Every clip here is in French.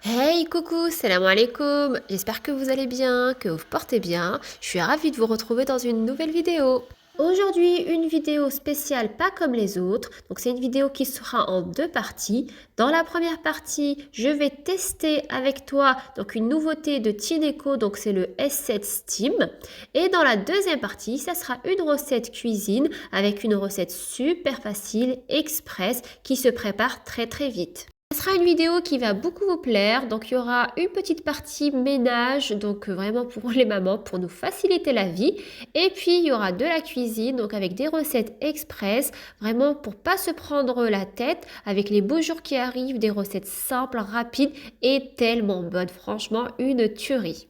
Hey, coucou, salam alaikum. J'espère que vous allez bien, que vous vous portez bien. Je suis ravie de vous retrouver dans une nouvelle vidéo. Aujourd'hui, une vidéo spéciale pas comme les autres. Donc, c'est une vidéo qui sera en deux parties. Dans la première partie, je vais tester avec toi donc une nouveauté de Tineco, donc c'est le S7 Steam. Et dans la deuxième partie, ça sera une recette cuisine avec une recette super facile, express, qui se prépare très très vite. Ce sera une vidéo qui va beaucoup vous plaire, donc il y aura une petite partie ménage, donc vraiment pour les mamans, pour nous faciliter la vie. Et puis il y aura de la cuisine, donc avec des recettes express, vraiment pour pas se prendre la tête, avec les beaux jours qui arrivent, des recettes simples, rapides et tellement bonnes. Franchement, une tuerie.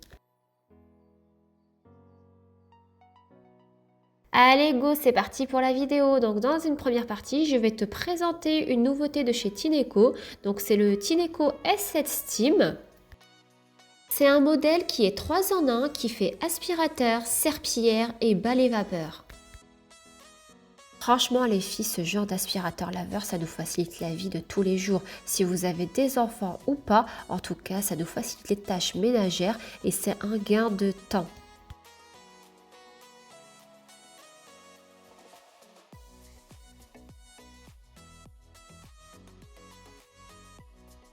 Allez, go, c'est parti pour la vidéo. Donc, dans une première partie, je vais te présenter une nouveauté de chez Tineco. Donc, c'est le Tineco S7 Steam. C'est un modèle qui est 3 en 1, qui fait aspirateur, serpillière et balai vapeur. Franchement, les filles, ce genre d'aspirateur laveur, ça nous facilite la vie de tous les jours. Si vous avez des enfants ou pas, en tout cas, ça nous facilite les tâches ménagères et c'est un gain de temps.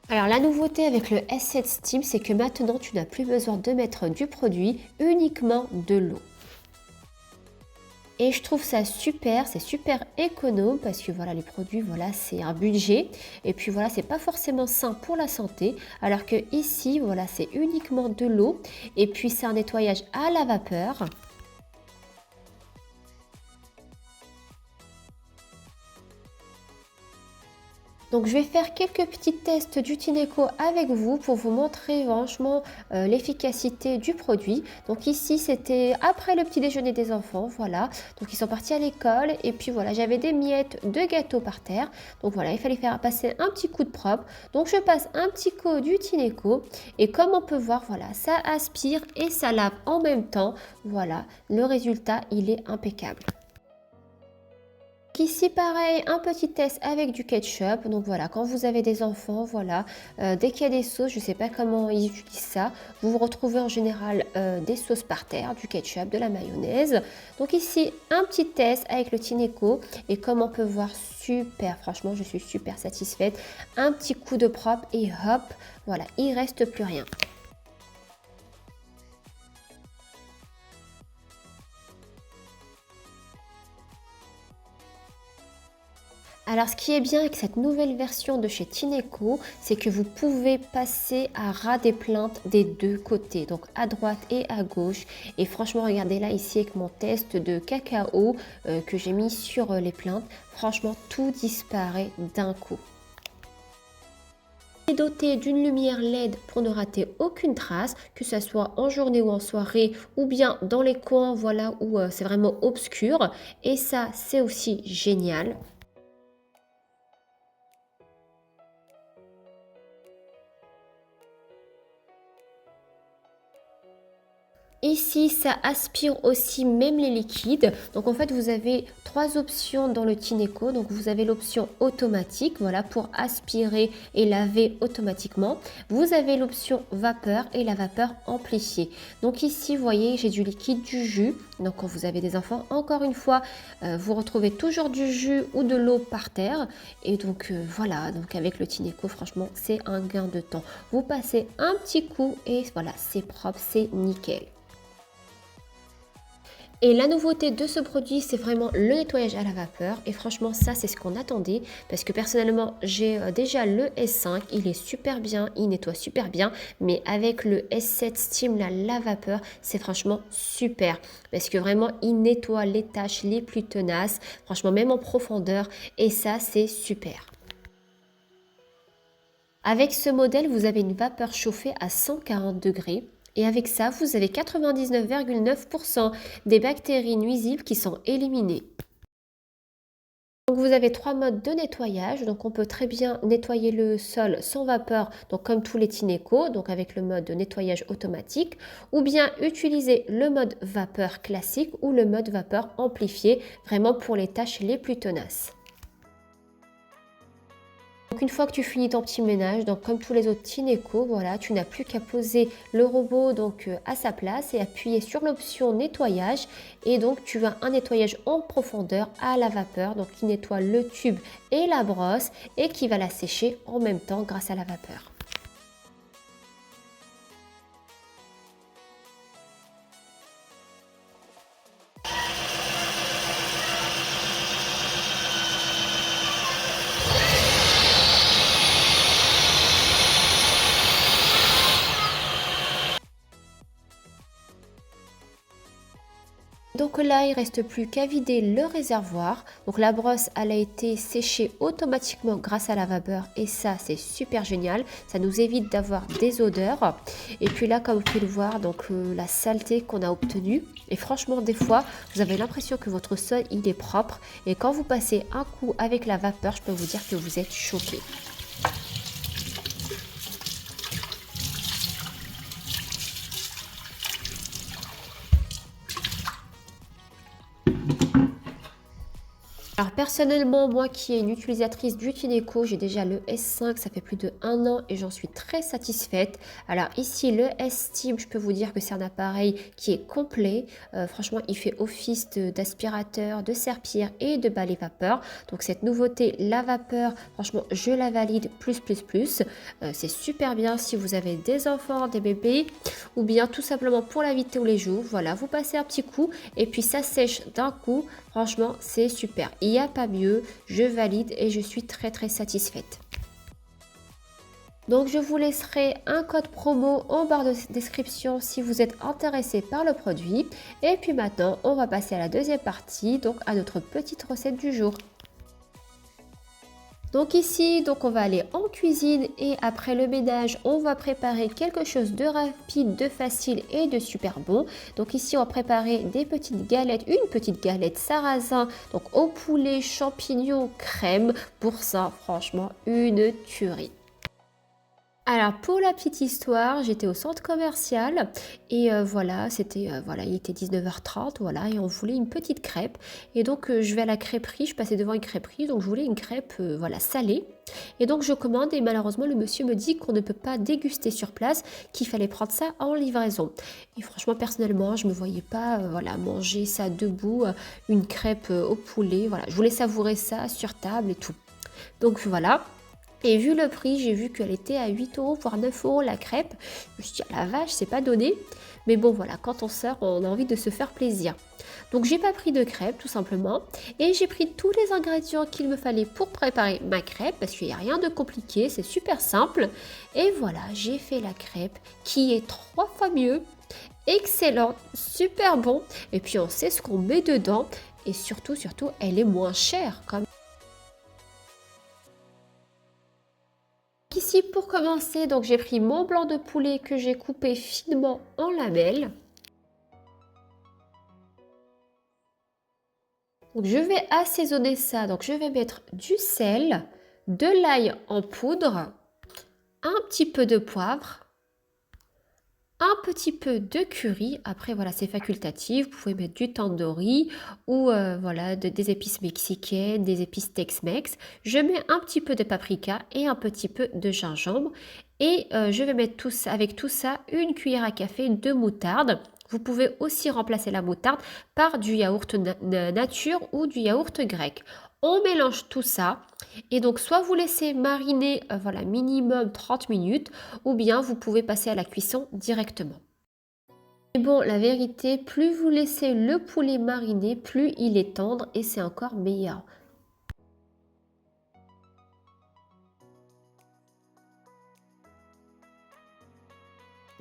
Alors la nouveauté avec le S7 Steam, c'est que maintenant tu n'as plus besoin de mettre du produit, uniquement de l'eau. Et je trouve ça super, c'est super économe parce que voilà, les produits, voilà, c'est un budget. Et puis voilà, c'est pas forcément sain pour la santé. Alors que ici, voilà, c'est uniquement de l'eau. Et puis c'est un nettoyage à la vapeur. Donc je vais faire quelques petits tests du Tineco avec vous pour vous montrer franchement l'efficacité du produit. Donc ici c'était après le petit déjeuner des enfants, voilà. Donc ils sont partis à l'école et puis voilà, j'avais des miettes de gâteau par terre. Donc voilà, il fallait faire passer un petit coup de propre. Donc je passe un petit coup du Tineco et comme on peut voir, voilà, ça aspire et ça lave en même temps. Voilà, le résultat il est impeccable. Ici pareil, un petit test avec du ketchup. Donc voilà, quand vous avez des enfants, voilà, dès qu'il y a des sauces, je ne sais pas comment ils utilisent ça, vous retrouvez en général des sauces par terre, du ketchup, de la mayonnaise. Donc ici, un petit test avec le Tineco et comme on peut voir, super, franchement, je suis super satisfaite. Un petit coup de propre et hop, voilà, il reste plus rien. Alors ce qui est bien avec cette nouvelle version de chez Tineco, c'est que vous pouvez passer à ras des plaintes des deux côtés, donc à droite et à gauche. Et franchement, regardez là ici avec mon test de cacao que j'ai mis sur les plaintes, franchement tout disparaît d'un coup. Est doté d'une lumière LED pour ne rater aucune trace, que ce soit en journée ou en soirée, ou bien dans les coins, voilà où c'est vraiment obscur. Et ça, c'est aussi génial. Ici, ça aspire aussi même les liquides. Donc en fait, vous avez trois options dans le Tineco. Donc vous avez l'option automatique, voilà, pour aspirer et laver automatiquement. Vous avez l'option vapeur et la vapeur amplifiée. Donc ici, vous voyez, j'ai du liquide, du jus. Donc quand vous avez des enfants, encore une fois, vous retrouvez toujours du jus ou de l'eau par terre. Et donc voilà, donc avec le Tineco, franchement, c'est un gain de temps. Vous passez un petit coup et voilà, c'est propre, c'est nickel. Et la nouveauté de ce produit, c'est vraiment le nettoyage à la vapeur. Et franchement, ça, c'est ce qu'on attendait. Parce que personnellement, j'ai déjà le S5. Il est super bien, il nettoie super bien. Mais avec le S7 Steam, là, la vapeur, c'est franchement super. Parce que vraiment, il nettoie les tâches les plus tenaces. Franchement, même en profondeur. Et ça, c'est super. Avec ce modèle, vous avez une vapeur chauffée à 140 degrés. Et avec ça, vous avez 99,9% des bactéries nuisibles qui sont éliminées. Donc vous avez trois modes de nettoyage. Donc on peut très bien nettoyer le sol sans vapeur, donc comme tous les Tineco, donc avec le mode de nettoyage automatique, ou bien utiliser le mode vapeur classique ou le mode vapeur amplifié, vraiment pour les tâches les plus tenaces. Donc une fois que tu finis ton petit ménage, donc comme tous les autres Tineco, voilà, tu n'as plus qu'à poser le robot donc à sa place et appuyer sur l'option nettoyage et donc tu as un nettoyage en profondeur à la vapeur donc qui nettoie le tube et la brosse et qui va la sécher en même temps grâce à la vapeur. Donc là, il reste plus qu'à vider le réservoir. Donc la brosse, elle a été séchée automatiquement grâce à la vapeur et ça, c'est super génial. Ça nous évite d'avoir des odeurs. Et puis là, comme vous pouvez le voir, donc la saleté qu'on a obtenue. Et franchement, des fois, vous avez l'impression que votre sol, il est propre. Et quand vous passez un coup avec la vapeur, je peux vous dire que vous êtes choqués. Alors personnellement, moi qui est une utilisatrice du Tineco, j'ai déjà le S5, ça fait plus de 1 an et j'en suis très satisfaite. Alors ici, le S-Team, je peux vous dire que c'est un appareil qui est complet. Franchement, il fait office d'aspirateur, de serpillère et de balai vapeur. Donc cette nouveauté, la vapeur, franchement, je la valide plus. C'est super bien si vous avez des enfants, des bébés ou bien tout simplement pour la vie de tous les jours. Voilà, vous passez un petit coup et puis ça sèche d'un coup. Franchement, c'est super. Il n'y a pas mieux, je valide et je suis très satisfaite. Donc je vous laisserai un code promo en barre de description si vous êtes intéressé par le produit. Et puis maintenant, on va passer à la deuxième partie, donc à notre petite recette du jour. Donc ici, donc on va aller en cuisine et après le ménage, on va préparer quelque chose de rapide, de facile et de super bon. Donc ici, on va préparer des petites galettes, une petite galette sarrasin, donc au poulet, champignons, crème. Pour ça, franchement, une tuerie. Alors pour la petite histoire, j'étais au centre commercial et voilà, voilà, il était 19h30, voilà, et on voulait une petite crêpe. Et donc je vais à la crêperie, je passais devant une crêperie, donc je voulais une crêpe voilà, salée. Et donc je commande et malheureusement le monsieur me dit qu'on ne peut pas déguster sur place, qu'il fallait prendre ça en livraison. Et franchement personnellement, je me voyais pas voilà, manger ça debout, une crêpe au poulet, voilà, je voulais savourer ça sur table et tout. Donc voilà. Et vu le prix, j'ai vu qu'elle était à 8 euros, voire 9 euros la crêpe. Je me suis dit, ah la vache, c'est pas donné. Mais bon, voilà, quand on sort, on a envie de se faire plaisir. Donc, j'ai pas pris de crêpe, tout simplement. Et j'ai pris tous les ingrédients qu'il me fallait pour préparer ma crêpe, parce qu'il n'y a rien de compliqué, c'est super simple. Et voilà, j'ai fait la crêpe, qui est 3 fois mieux. Excellent, super bon. Et puis, on sait ce qu'on met dedans. Et surtout, elle est moins chère, quand même. Ici pour commencer, donc j'ai pris mon blanc de poulet que j'ai coupé finement en lamelles. Donc je vais assaisonner ça, donc je vais mettre du sel, de l'ail en poudre, un petit peu de poivre, un petit peu de curry. Après voilà, c'est facultatif, vous pouvez mettre du tandoori ou voilà des épices mexicaines, des épices Tex-Mex. Je mets un petit peu de paprika et un petit peu de gingembre et je vais mettre avec tout ça une cuillère à café de moutarde. Vous pouvez aussi remplacer la moutarde par du yaourt nature ou du yaourt grec. On mélange tout ça et donc soit vous laissez mariner voilà, minimum 30 minutes ou bien vous pouvez passer à la cuisson directement. Et bon, la vérité, plus vous laissez le poulet mariner, plus il est tendre et c'est encore meilleur.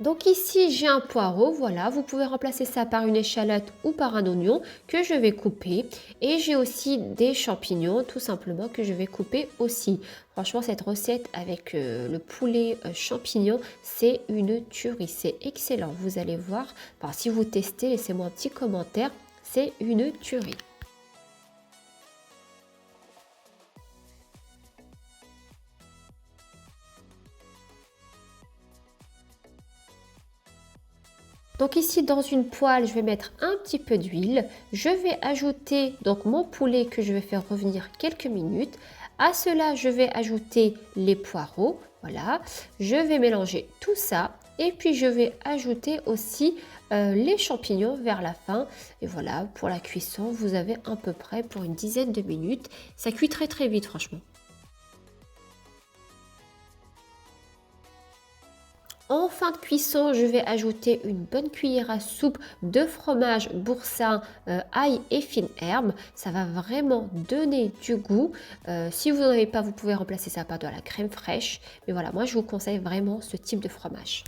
Donc ici, j'ai un poireau, voilà, vous pouvez remplacer ça par une échalote ou par un oignon que je vais couper. Et j'ai aussi des champignons, tout simplement, que je vais couper aussi. Franchement, cette recette avec le poulet champignon, c'est une tuerie, c'est excellent. Vous allez voir, enfin, si vous testez, laissez-moi un petit commentaire, c'est une tuerie. Donc ici dans une poêle, je vais mettre un petit peu d'huile. Je vais ajouter donc mon poulet que je vais faire revenir quelques minutes. À cela, je vais ajouter les poireaux. Voilà, je vais mélanger tout ça et puis je vais ajouter aussi les champignons vers la fin. Et voilà, pour la cuisson, vous avez à peu près pour une dizaine de minutes. Ça cuit très très vite, franchement. En fin de cuisson, je vais ajouter une bonne cuillère à soupe de fromage boursin, ail et fine herbe. Ça va vraiment donner du goût. Si vous n'en avez pas, vous pouvez remplacer ça par de la crème fraîche. Mais voilà, moi je vous conseille vraiment ce type de fromage.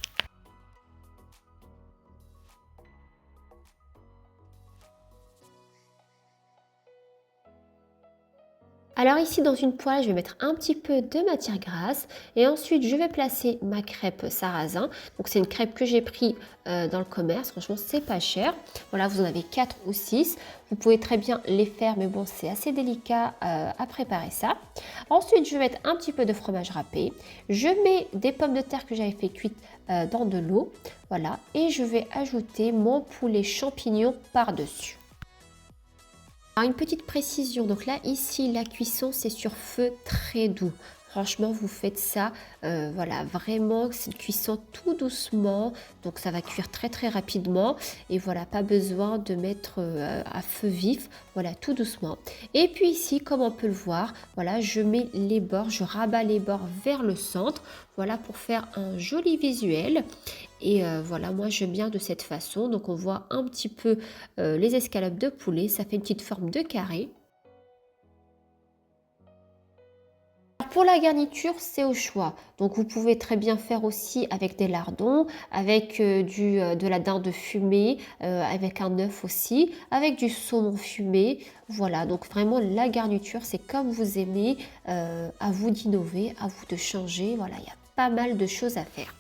Alors ici dans une poêle, je vais mettre un petit peu de matière grasse et ensuite je vais placer ma crêpe sarrasin. Donc c'est une crêpe que j'ai pris dans le commerce, franchement c'est pas cher. Voilà, vous en avez 4 ou 6. Vous pouvez très bien les faire mais bon c'est assez délicat à préparer ça. Ensuite je vais mettre un petit peu de fromage râpé. Je mets des pommes de terre que j'avais fait cuire dans de l'eau. Voilà, et je vais ajouter mon poulet champignon par-dessus. Alors, une petite précision, donc là ici la cuisson c'est sur feu très doux. Franchement vous faites ça, voilà vraiment c'est une cuisson tout doucement, donc ça va cuire très très rapidement et voilà pas besoin de mettre à feu vif, voilà tout doucement. Et puis ici comme on peut le voir, voilà je mets les bords, je rabats les bords vers le centre, voilà pour faire un joli visuel. Et voilà, moi j'aime bien de cette façon. Donc on voit un petit peu les escalopes de poulet. Ça fait une petite forme de carré. Pour la garniture, c'est au choix. Donc vous pouvez très bien faire aussi avec des lardons, avec de la dinde fumée, avec un œuf aussi, avec du saumon fumé. Voilà, donc vraiment la garniture, c'est comme vous aimez. À vous d'innover, à vous de changer. Voilà, il y a pas mal de choses à faire.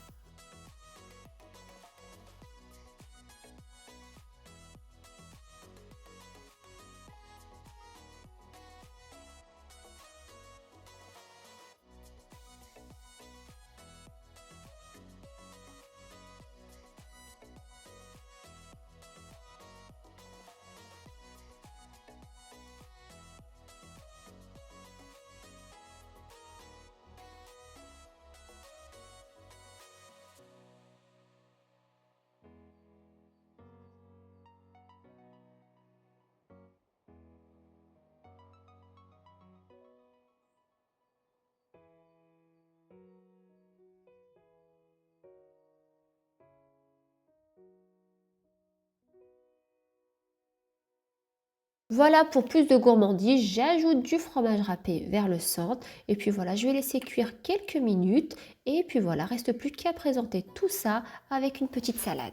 Voilà, pour plus de gourmandise, j'ajoute du fromage râpé vers le centre. Et puis voilà, je vais laisser cuire quelques minutes. Et puis voilà, reste plus qu'à présenter tout ça avec une petite salade.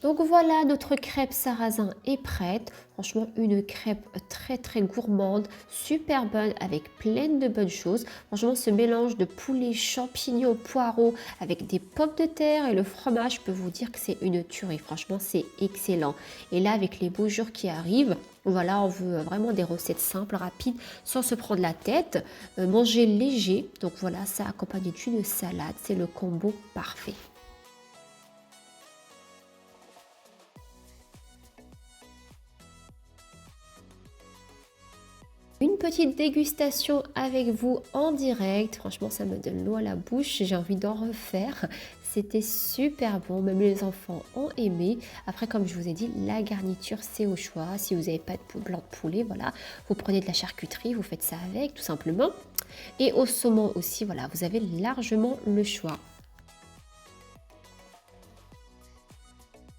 Donc voilà, notre crêpe sarrasin est prête. Franchement, une crêpe très très gourmande, super bonne, avec plein de bonnes choses. Franchement, ce mélange de poulet, champignons, poireaux, avec des pommes de terre et le fromage, je peux vous dire que c'est une tuerie. Franchement, c'est excellent. Et là, avec les beaux jours qui arrivent, voilà, on veut vraiment des recettes simples, rapides, sans se prendre la tête. Manger léger. Donc voilà, ça accompagné d'une salade, c'est le combo parfait. Une petite dégustation avec vous en direct. Franchement, ça me donne l'eau à la bouche. J'ai envie d'en refaire. C'était super bon. Même les enfants ont aimé. Après, comme je vous ai dit, la garniture, c'est au choix. Si vous n'avez pas de blanc de poulet, voilà, vous prenez de la charcuterie, vous faites ça avec, tout simplement. Et au saumon aussi, voilà, vous avez largement le choix.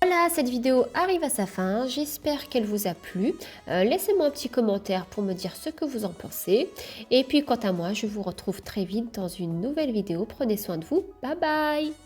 Voilà, cette vidéo arrive à sa fin, j'espère qu'elle vous a plu. Laissez-moi un petit commentaire pour me dire ce que vous en pensez. Et puis quant à moi, je vous retrouve très vite dans une nouvelle vidéo. Prenez soin de vous, bye bye!